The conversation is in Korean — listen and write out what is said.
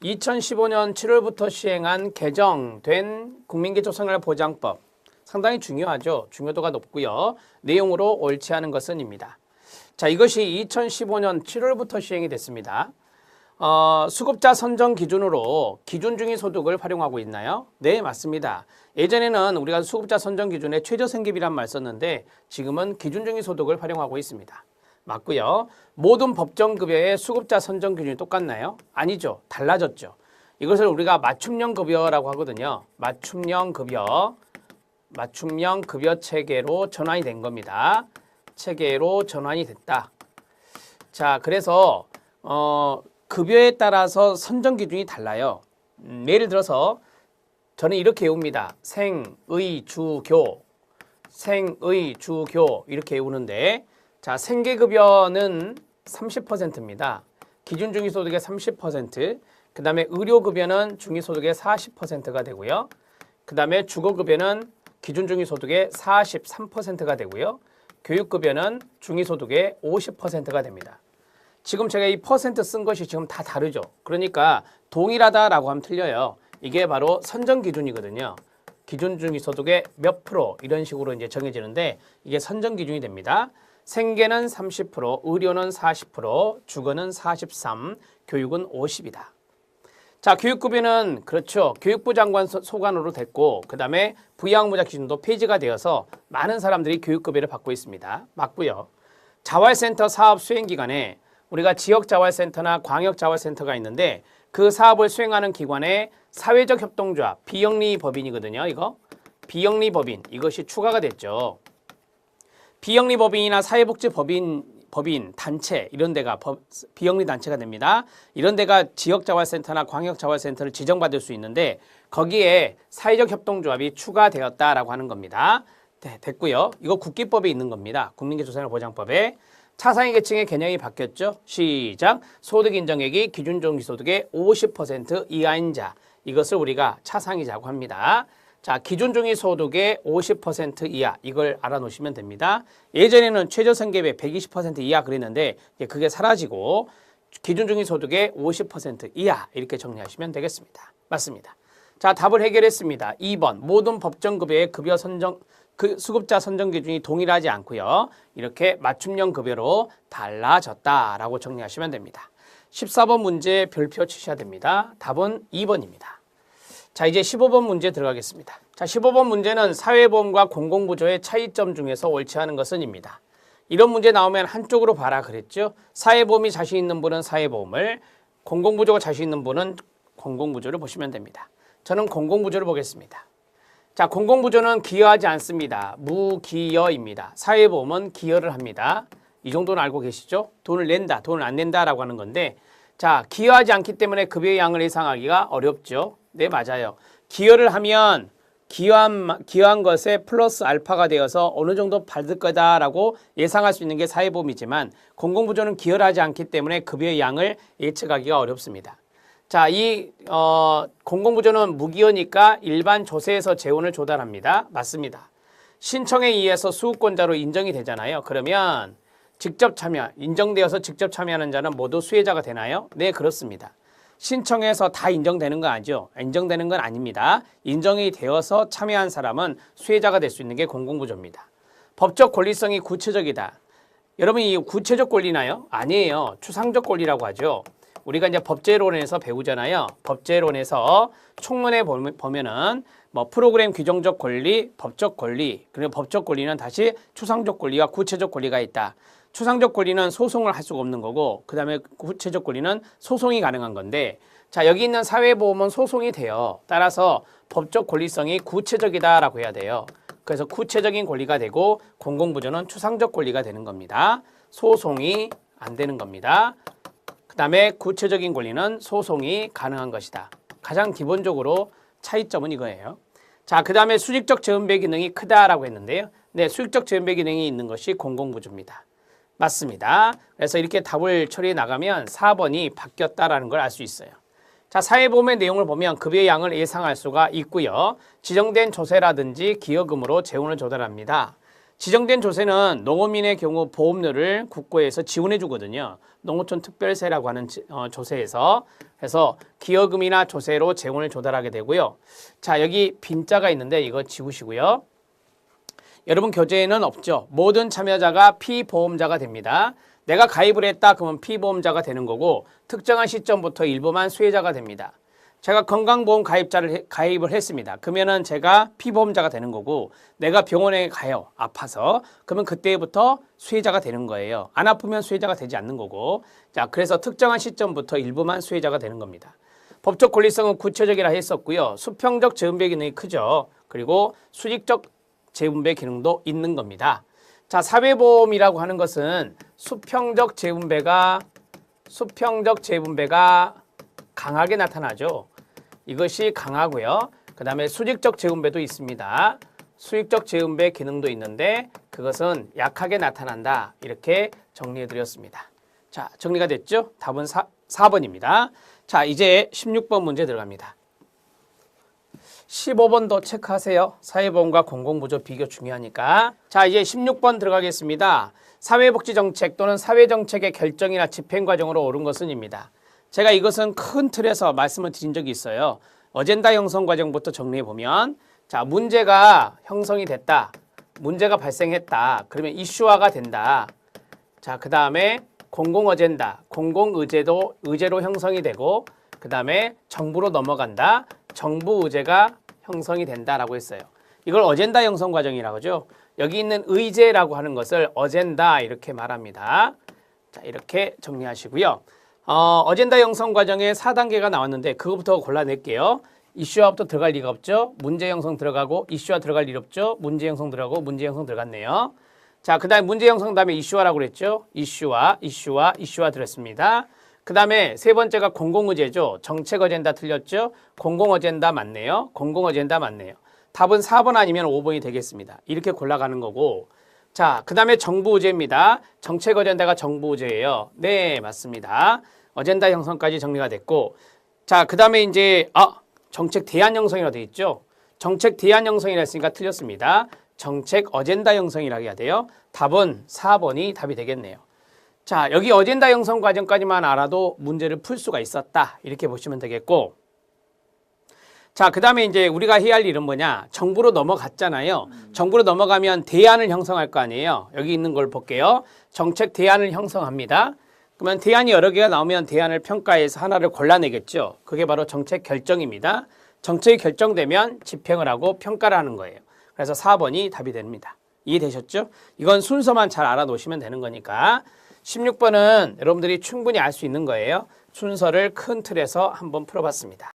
2015년 7월부터 시행한 개정된 국민기초생활보장법 상당히 중요하죠. 중요도가 높고요. 내용으로 옳지 않은 것은입니다. 자, 이것이 2015년 7월부터 시행이 됐습니다. 수급자 선정 기준으로 기준중위소득을 활용하고 있나요? 네, 맞습니다. 예전에는 우리가 수급자 선정 기준에 최저생계비란 말 썼는데 지금은 기준중위소득을 활용하고 있습니다. 맞고요. 모든 법정급여의 수급자 선정 기준이 똑같나요? 아니죠. 달라졌죠. 이것을 우리가 맞춤형 급여라고 하거든요. 맞춤형 급여 체계로 전환이 된 겁니다. 체계로 전환이 됐다. 자, 그래서 급여에 따라서 선정 기준이 달라요. 예를 들어서 저는 이렇게 외웁니다. 생의주교 이렇게 외우는데 자, 생계급여는 30%입니다. 기준중위소득의 30%, 그 다음에 의료급여는 중위소득의 40%가 되고요. 그 다음에 주거급여는 기준중위소득의 43%가 되고요. 교육급여는 중위소득의 50%가 됩니다. 지금 제가 이 퍼센트 쓴 것이 지금 다 다르죠. 그러니까 동일하다라고 하면 틀려요. 이게 바로 선정기준이거든요. 기준중위소득의 몇 프로 이런 식으로 이제 정해지는데 이게 선정기준이 됩니다. 생계는 30%, 의료는 40%, 주거는 43%, 교육은 50이다. 자, 교육급여는 그렇죠. 교육부 장관 소관으로 됐고 그 다음에 부양무자 기준도 폐지가 되어서 많은 사람들이 교육급여를 받고 있습니다. 맞고요. 자활센터 사업 수행기간에 우리가 지역자활센터나 광역자활센터가 있는데 그 사업을 수행하는 기관의 사회적 협동조합, 비영리법인이거든요. 이거 비영리법인 이것이 추가가 됐죠. 비영리법인이나 사회복지법인 단체 이런 데가 비영리 단체가 됩니다. 이런 데가 지역자활센터나 광역자활센터를 지정받을 수 있는데 거기에 사회적 협동조합이 추가되었다라고 하는 겁니다. 네, 됐고요. 이거 국기법에 있는 겁니다. 국민기초생활보장법에 차상위 계층의 개념이 바뀌었죠. 시작. 소득 인정액이 기준중위소득의 50% 이하인 자 이것을 우리가 차상위자고 합니다. 자, 기준중위소득의 50% 이하 이걸 알아놓으시면 됩니다. 예전에는 최저생계비 120% 이하 그랬는데 그게 사라지고 기준중위소득의 50% 이하 이렇게 정리하시면 되겠습니다. 맞습니다. 자, 답을 해결했습니다. 2번 모든 법정급여의 급여 선정 수급자 선정 기준이 동일하지 않고요. 이렇게 맞춤형 급여로 달라졌다라고 정리하시면 됩니다. 14번 문제 별표 치셔야 됩니다. 답은 2번입니다. 자, 이제 15번 문제 들어가겠습니다. 자, 15번 문제는 사회보험과 공공부조의 차이점 중에서 옳지 않은 것은입니다. 이런 문제 나오면 한쪽으로 봐라 그랬죠. 사회보험이 자신 있는 분은 사회보험을, 공공부조가 자신 있는 분은 공공부조를 보시면 됩니다. 저는 공공부조를 보겠습니다. 자, 공공부조는 기여하지 않습니다. 무기여입니다. 사회보험은 기여를 합니다. 이 정도는 알고 계시죠? 돈을 낸다, 돈을 안 낸다라고 하는 건데 자, 기여하지 않기 때문에 급여의 양을 예상하기가 어렵죠. 네, 맞아요. 기여를 하면 기여한 것에 플러스 알파가 되어서 어느 정도 받을 거다라고 예상할 수 있는 게 사회보험이지만 공공부조는 기여를 하지 않기 때문에 급여의 양을 예측하기가 어렵습니다. 자, 이 공공부조는 무기여니까 일반 조세에서 재원을 조달합니다. 맞습니다. 신청에 의해서 수급권자로 인정이 되잖아요. 그러면 직접 참여, 인정되어서 직접 참여하는 자는 모두 수혜자가 되나요? 네, 그렇습니다. 신청해서 다 인정되는 거 아니죠? 인정되는 건 아닙니다. 인정이 되어서 참여한 사람은 수혜자가 될 수 있는 게 공공부조입니다. 법적 권리성이 구체적이다. 여러분 이 구체적 권리나요? 아니에요. 추상적 권리라고 하죠. 우리가 이제 법제론에서 배우잖아요. 법제론에서 총론에 보면은 뭐 프로그램 규정적 권리, 법적 권리, 그리고 법적 권리는 다시 추상적 권리와 구체적 권리가 있다. 추상적 권리는 소송을 할 수가 없는 거고 그 다음에 구체적 권리는 소송이 가능한 건데 자, 여기 있는 사회보험은 소송이 돼요. 따라서 법적 권리성이 구체적이다라고 해야 돼요. 그래서 구체적인 권리가 되고 공공부조는 추상적 권리가 되는 겁니다. 소송이 안 되는 겁니다. 그 다음에 구체적인 권리는 소송이 가능한 것이다. 가장 기본적으로 차이점은 이거예요. 자, 그 다음에 수직적 재원배 기능이 크다라고 했는데요. 네, 수직적 재원배 기능이 있는 것이 공공부조입니다. 맞습니다. 그래서 이렇게 답을 처리해 나가면 4번이 바뀌었다라는 걸 알 수 있어요. 자, 사회보험의 내용을 보면 급여의 양을 예상할 수가 있고요. 지정된 조세라든지 기여금으로 재원을 조달합니다. 지정된 조세는 농어민의 경우 보험료를 국고에서 지원해 주거든요. 농어촌 특별세라고 하는 조세에서. 그래서 기여금이나 조세로 재원을 조달하게 되고요. 자, 여기 빈자가 있는데 이거 지우시고요. 여러분 교재에는 없죠. 모든 참여자가 피보험자가 됩니다. 내가 가입을 했다 그러면 피보험자가 되는 거고 특정한 시점부터 일부만 수혜자가 됩니다. 제가 건강보험 가입을 했습니다. 그러면은 제가 피보험자가 되는 거고 내가 병원에 가요. 아파서. 그러면 그때부터 수혜자가 되는 거예요. 안 아프면 수혜자가 되지 않는 거고. 자, 그래서 특정한 시점부터 일부만 수혜자가 되는 겁니다. 법적 권리성은 구체적이라 했었고요. 수평적 재분배 기능이 크죠. 그리고 수직적 재분배 기능도 있는 겁니다. 자, 사회보험이라고 하는 것은 수평적 재분배가 강하게 나타나죠. 이것이 강하고요. 그 다음에 수직적 재분배도 있습니다. 수직적 재분배 기능도 있는데 그것은 약하게 나타난다. 이렇게 정리해 드렸습니다. 자, 정리가 됐죠? 답은 4번입니다. 자, 이제 16번 문제 들어갑니다. 15번도 체크하세요. 사회보험과 공공부조 비교 중요하니까. 자, 이제 16번 들어가겠습니다. 사회복지정책 또는 사회정책의 결정이나 집행과정으로 옳은 것은입니다. 제가 이것은 큰 틀에서 말씀을 드린 적이 있어요. 어젠다 형성 과정부터 정리해 보면, 자, 문제가 형성이 됐다. 문제가 발생했다. 그러면 이슈화가 된다. 자, 그 다음에 공공어젠다, 공공의제로 형성이 되고, 그 다음에 정부로 넘어간다. 정부 의제가 형성이 된다라고 했어요. 이걸 어젠다 형성 과정이라고 하죠. 여기 있는 의제라고 하는 것을 어젠다 이렇게 말합니다. 자, 이렇게 정리하시고요. 어젠다 형성 과정에 4단계가 나왔는데 그것부터 골라낼게요. 이슈화부터 들어갈 리가 없죠. 문제 형성 들어가고 이슈화 들어갈 일 없죠. 문제 형성 들어가고 문제 형성 들어갔네요. 자, 그 다음에 문제 형성 다음에 이슈화라고 그랬죠. 이슈화 들었습니다. 그 다음에 세 번째가 공공의제죠. 정책 어젠다 틀렸죠. 공공어젠다 맞네요. 공공어젠다 맞네요. 답은 4번 아니면 5번이 되겠습니다. 이렇게 골라가는 거고. 자, 그 다음에 정부 의제입니다. 정책 어젠다가 정부 의제예요. 네, 맞습니다. 어젠다 형성까지 정리가 됐고. 자, 그 다음에 이제 정책 대안 형성이라고 되어 있죠. 정책 대안 형성이라 했으니까 틀렸습니다. 정책 어젠다 형성이라고 해야 돼요. 답은 4번이 답이 되겠네요. 자, 여기 어젠다 형성 과정까지만 알아도 문제를 풀 수가 있었다. 이렇게 보시면 되겠고. 자, 그 다음에 이제 우리가 해야 할 일은 뭐냐. 정부로 넘어갔잖아요. 정부로 넘어가면 대안을 형성할 거 아니에요. 여기 있는 걸 볼게요. 정책 대안을 형성합니다. 그러면 대안이 여러 개가 나오면 대안을 평가해서 하나를 골라내겠죠. 그게 바로 정책 결정입니다. 정책이 결정되면 집행을 하고 평가를 하는 거예요. 그래서 4번이 답이 됩니다. 이해되셨죠? 이건 순서만 잘 알아놓으시면 되는 거니까. 16번은 여러분들이 충분히 알 수 있는 거예요. 순서를 큰 틀에서 한번 풀어봤습니다.